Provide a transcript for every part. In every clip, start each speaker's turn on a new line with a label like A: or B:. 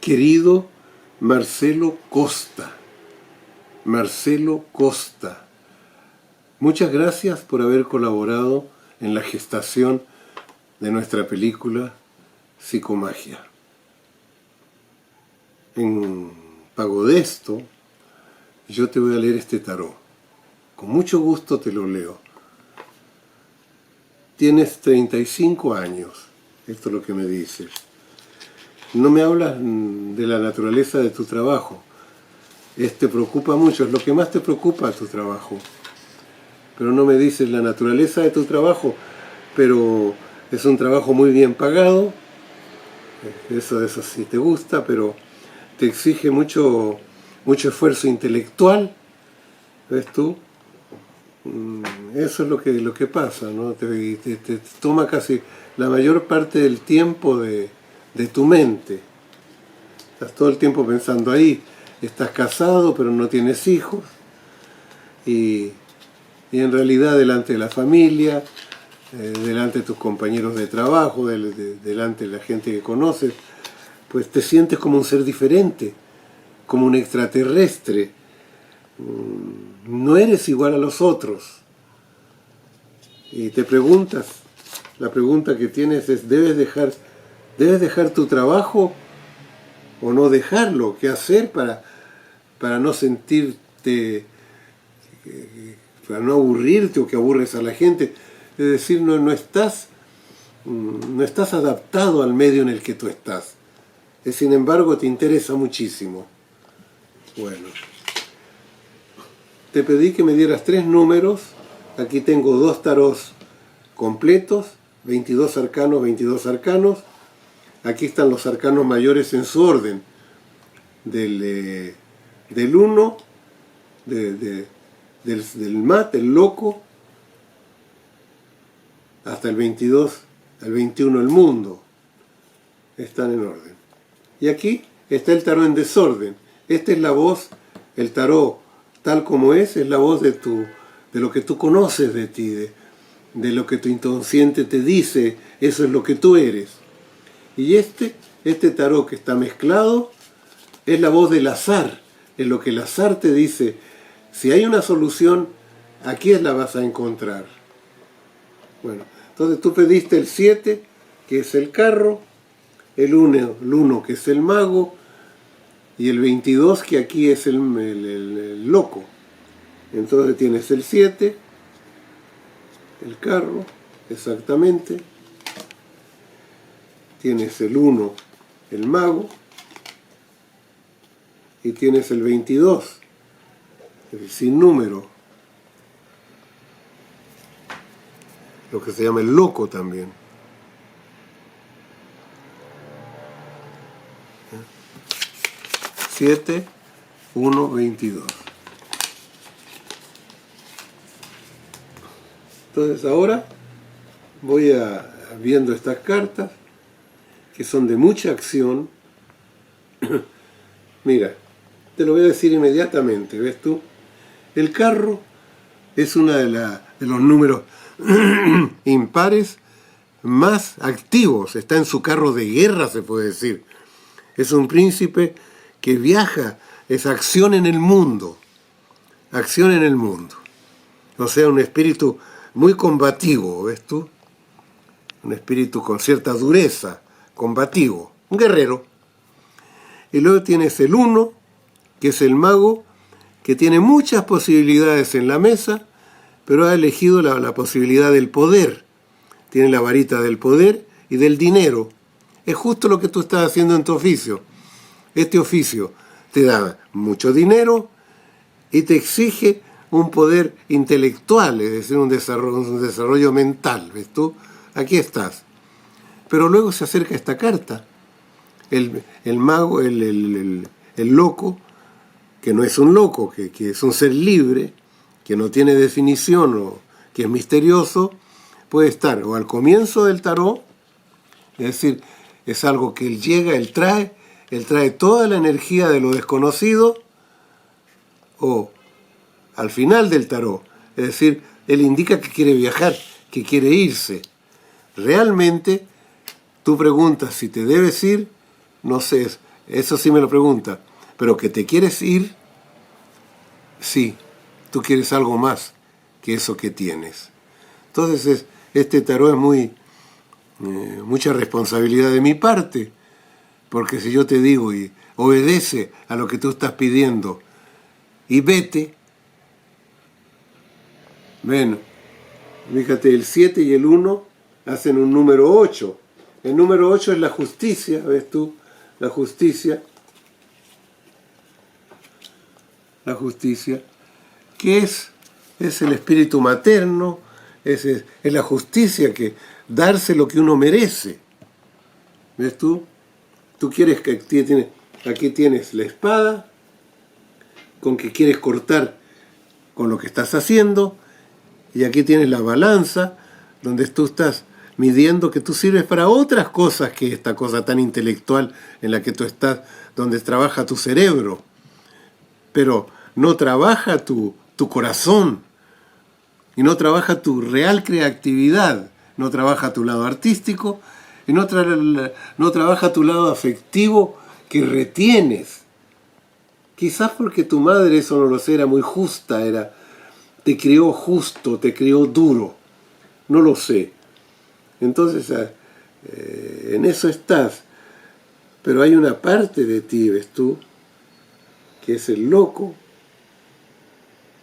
A: Querido Marcelo Costa, muchas gracias por haber colaborado en la gestación de nuestra película Psicomagia. En pago de esto, yo te voy a leer este tarot. Con mucho gusto te lo leo. Tienes 35 años, esto es lo que me dices. No me hablas de la naturaleza de tu trabajo. Te preocupa mucho, es lo que más te preocupa tu trabajo. Pero no me dices la naturaleza de tu trabajo, pero es un trabajo muy bien pagado. Eso sí te gusta, pero te exige mucho esfuerzo intelectual. ¿Ves tú? Eso es lo que pasa, ¿no? Te toma casi la mayor parte del tiempo de tu mente. Estás todo el tiempo pensando ahí. Estás casado, pero no tienes hijos. Y en realidad delante de la familia, delante de tus compañeros de trabajo, delante de la gente que conoces, pues te sientes como un ser diferente, como un extraterrestre. No eres igual a los otros. Y te preguntas, la pregunta que tienes es, ¿debes dejar tu trabajo o no dejarlo? ¿Qué hacer para no sentirte, para no aburrirte o que aburres a la gente? Es decir, no estás adaptado al medio en el que tú estás. Sin embargo, te interesa muchísimo. Bueno, te pedí que me dieras 3 números. Aquí tengo 2 tarots completos, 22 arcanos. Aquí están los arcanos mayores en su orden. Del 1, del mat, el loco, hasta el 22, el 21, el mundo. Están en orden. Y aquí está el tarot en desorden. Esta es la voz, el tarot tal como es la voz de lo que tú conoces de ti, de lo que tu inconsciente te dice, eso es lo que tú eres. Y este tarot que está mezclado es la voz del azar, es lo que el azar te dice. Si hay una solución, aquí la vas a encontrar. Bueno, entonces tú pediste el 7, que es el carro, el 1, que es el mago, y el 22, que aquí es el loco. Entonces tienes el 7, el carro, exactamente. Tienes el 1, el mago. Y tienes el 22, el sin número. Lo que se llama el loco también. 7, 1, 22. Entonces ahora voy viendo estas cartas que son de mucha acción. Mira, te lo voy a decir inmediatamente, ¿ves tú? El carro es uno de los números impares más activos, está en su carro de guerra, se puede decir. Es un príncipe que viaja, es acción en el mundo, o sea, un espíritu muy combativo, ¿ves tú? Un espíritu con cierta dureza, combativo, un guerrero. Y luego tienes el 1, que es el mago, que tiene muchas posibilidades en la mesa, pero ha elegido la posibilidad del poder. Tiene la varita del poder y del dinero. Es justo lo que tú estás haciendo en tu oficio. Este oficio te da mucho dinero y te exige un poder intelectual, es decir, un desarrollo mental, ¿ves tú? Aquí estás. Pero luego se acerca esta carta. El mago, el loco, que no es un loco, que es un ser libre, que no tiene definición o que es misterioso, puede estar o al comienzo del tarot, es decir, es algo que él llega, él trae toda la energía de lo desconocido, o al final del tarot, es decir, él indica que quiere viajar, que quiere irse. Realmente, tú preguntas si te debes ir, no sé, Eso sí me lo pregunta. Pero que te quieres ir, sí, tú quieres algo más que eso que tienes. Entonces este tarot es mucha responsabilidad de mi parte, porque si yo te digo y obedece a lo que tú estás pidiendo y vete, bueno, fíjate, el 7 y el 1 hacen un número 8. El número 8 es la justicia, ¿ves tú? La justicia, que es el espíritu materno, es la justicia, que darse lo que uno merece. ¿Ves tú? Tú quieres que aquí tienes la espada, con que quieres cortar con lo que estás haciendo, y aquí tienes la balanza, donde tú estás midiendo que tú sirves para otras cosas que esta cosa tan intelectual en la que tú estás, donde trabaja tu cerebro. Pero no trabaja tu corazón, y no trabaja tu real creatividad, no trabaja tu lado artístico, y no trabaja tu lado afectivo que retienes. Quizás porque tu madre, eso no lo sé, era muy justa, te crió justo, te crió duro, no lo sé. Entonces, en eso estás. Pero hay una parte de ti, ves tú, que es el loco,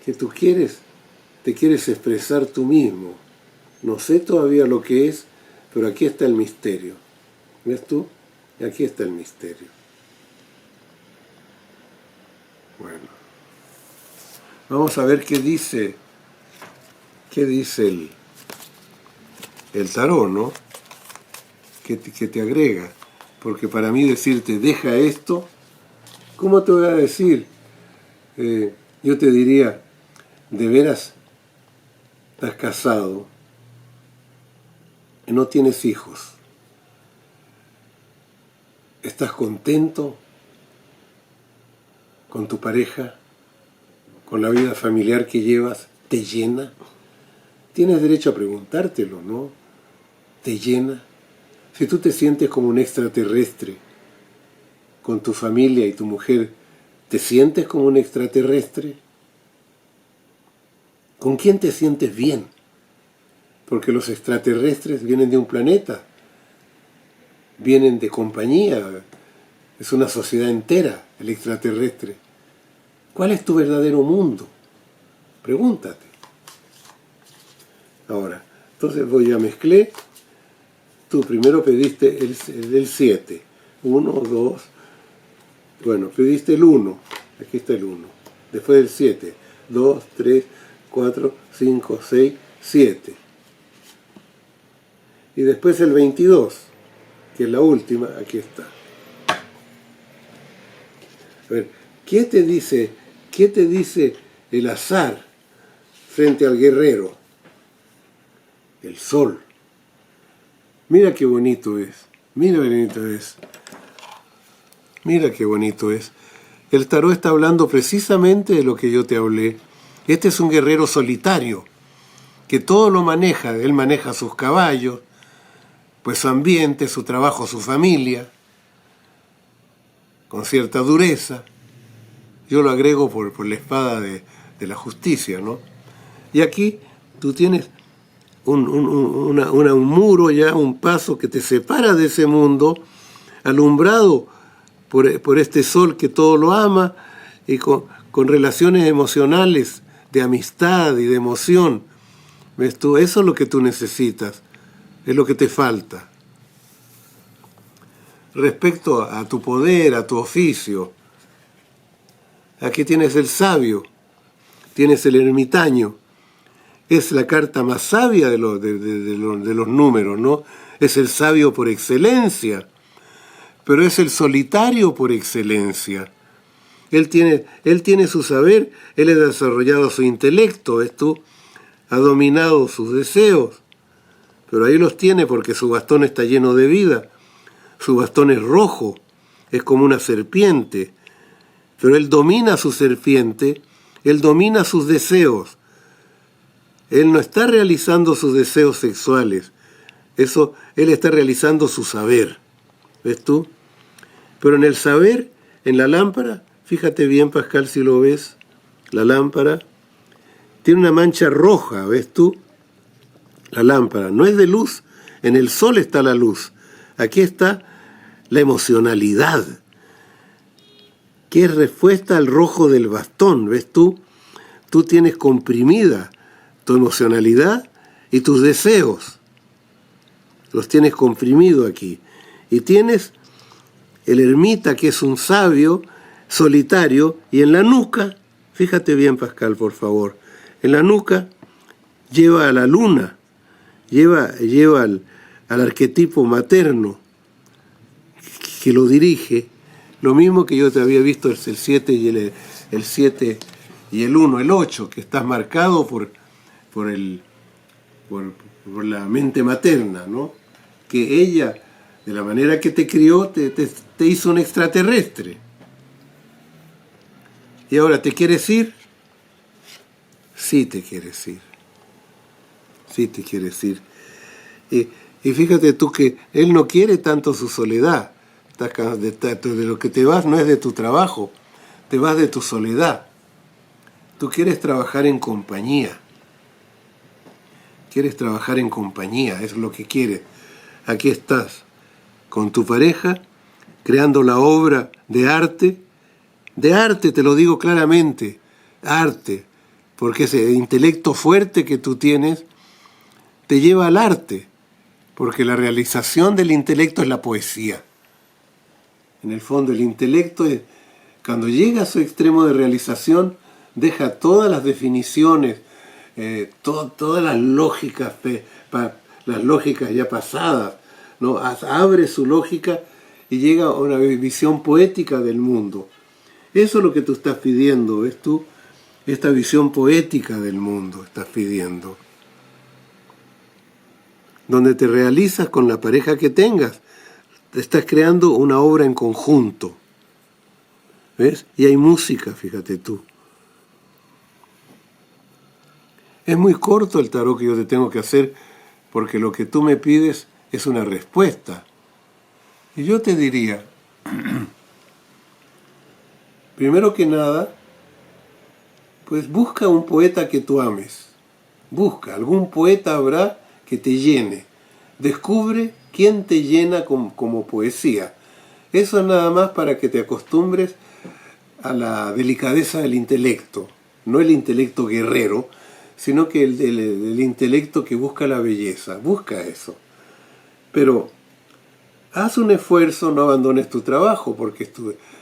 A: que tú te quieres expresar tú mismo. No sé todavía lo que es, pero aquí está el misterio. ¿Ves tú? Aquí está el misterio. Bueno, vamos a ver qué dice el tarot, ¿no? ¿Qué te agrega? Porque para mí decirte, deja esto, ¿cómo te voy a decir? Yo te diría, ¿de veras estás casado y no tienes hijos? ¿Estás contento con tu pareja, con la vida familiar que llevas? ¿Te llena? Tienes derecho a preguntártelo, ¿no? ¿Te llena? Si tú te sientes como un extraterrestre con tu familia y tu mujer, ¿te sientes como un extraterrestre? ¿Con quién te sientes bien? Porque los extraterrestres vienen de un planeta, vienen de compañía, es una sociedad entera, el extraterrestre. ¿Cuál es tu verdadero mundo? Pregúntate. Ahora, entonces ya mezclé. Tú primero pediste el 7. 1, 2. Bueno, pediste el 1. Aquí está el 1. Después el 7. 2, 3, 4, 5, 6, 7. Y después el 22, que es la última. Aquí está. A ver, ¿qué te dice el azar frente al guerrero? El sol. Mira qué bonito es. Mira qué bonito es. Mira qué bonito es. El tarot está hablando precisamente de lo que yo te hablé. Este es un guerrero solitario, que todo lo maneja. Él maneja sus caballos, pues su ambiente, su trabajo, su familia, con cierta dureza. Yo lo agrego por la espada de la justicia, ¿no? Y aquí tú tienes un muro ya, un paso que te separa de ese mundo, alumbrado por este sol que todo lo ama, y con relaciones emocionales, de amistad y de emoción. ¿Ves tú? Eso es lo que tú necesitas, es lo que te falta. Respecto a tu poder, a tu oficio, aquí tienes el sabio, tienes el ermitaño. Es la carta más sabia de los números, ¿no? Es el sabio por excelencia, pero es el solitario por excelencia. Él tiene su saber, él ha desarrollado su intelecto, ¿ves tú? Ha dominado sus deseos, pero ahí los tiene porque su bastón está lleno de vida. Su bastón es rojo, es como una serpiente, pero él domina su serpiente, él domina sus deseos. Él no está realizando sus deseos sexuales, él está realizando su saber, ¿ves tú? Pero en el saber, en la lámpara, fíjate bien, Pascal, si lo ves, la lámpara tiene una mancha roja, ¿ves tú? La lámpara no es de luz, en el sol está la luz. Aquí está la emocionalidad, que es respuesta al rojo del bastón, ¿ves tú? Tú tienes comprimida tu emocionalidad y tus deseos. Los tienes comprimido aquí. Y tienes el ermita, que es un sabio solitario, y en la nuca, fíjate bien, Pascal, por favor, en la nuca lleva a la luna, lleva al arquetipo materno que lo dirige, lo mismo que yo te había visto el 7 y el 7 y el 1, el 8, que estás marcado por la mente materna, ¿no? Que ella, de la manera que te crió, te hizo un extraterrestre. ¿Y ahora te quieres ir? Sí te quieres ir. Sí te quieres ir. Y fíjate tú que él no quiere tanto su soledad. De lo que te vas no es de tu trabajo, te vas de tu soledad. Tú quieres trabajar en compañía. Quieres trabajar en compañía, es lo que quieres. Aquí estás, con tu pareja, creando la obra de arte, te lo digo claramente, arte, porque ese intelecto fuerte que tú tienes te lleva al arte, porque la realización del intelecto es la poesía. En el fondo, el intelecto, cuando llega a su extremo de realización, deja todas las definiciones, todas las lógicas, las lógicas ya pasadas, ¿no? Abre su lógica y llega a una visión poética del mundo. Eso es lo que tú estás pidiendo, ¿ves tú? Esta visión poética del mundo estás pidiendo. Donde te realizas con la pareja que tengas. Te estás creando una obra en conjunto. ¿Ves? Y hay música, fíjate tú. Es muy corto el tarot que yo te tengo que hacer, porque lo que tú me pides es una respuesta. Y yo te diría, primero que nada, pues busca un poeta que tú ames. Busca, algún poeta habrá que te llene. Descubre quién te llena como poesía. Eso es nada más para que te acostumbres a la delicadeza del intelecto. No el intelecto guerrero, sino que el intelecto que busca la belleza. Busca eso. Pero haz un esfuerzo, no abandones tu trabajo, porque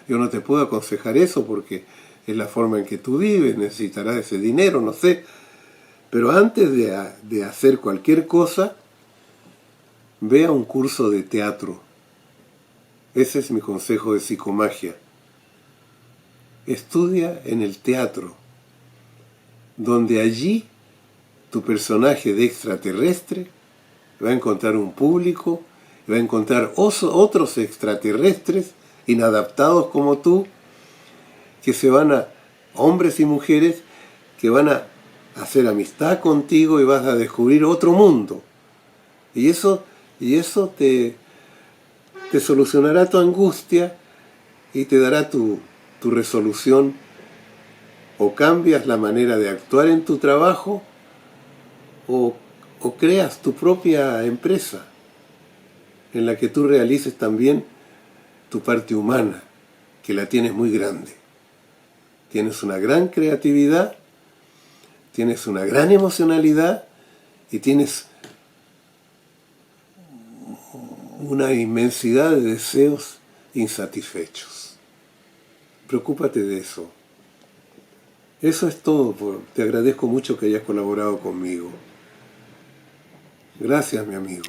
A: yo no te puedo aconsejar eso, porque es la forma en que tú vives, necesitarás ese dinero, no sé. Pero antes de hacer cualquier cosa, ve a un curso de teatro. Ese es mi consejo de psicomagia. Estudia en el teatro, donde allí tu personaje de extraterrestre va a encontrar un público, va a encontrar otros extraterrestres inadaptados como tú, que hombres y mujeres, que van a hacer amistad contigo y vas a descubrir otro mundo. Y eso te solucionará tu angustia y te dará tu resolución. O cambias la manera de actuar en tu trabajo o creas tu propia empresa en la que tú realices también tu parte humana, que la tienes muy grande. Tienes una gran creatividad, tienes una gran emocionalidad y tienes una inmensidad de deseos insatisfechos. Preocúpate de eso. Eso es todo. Te agradezco mucho que hayas colaborado conmigo. Gracias, mi amigo.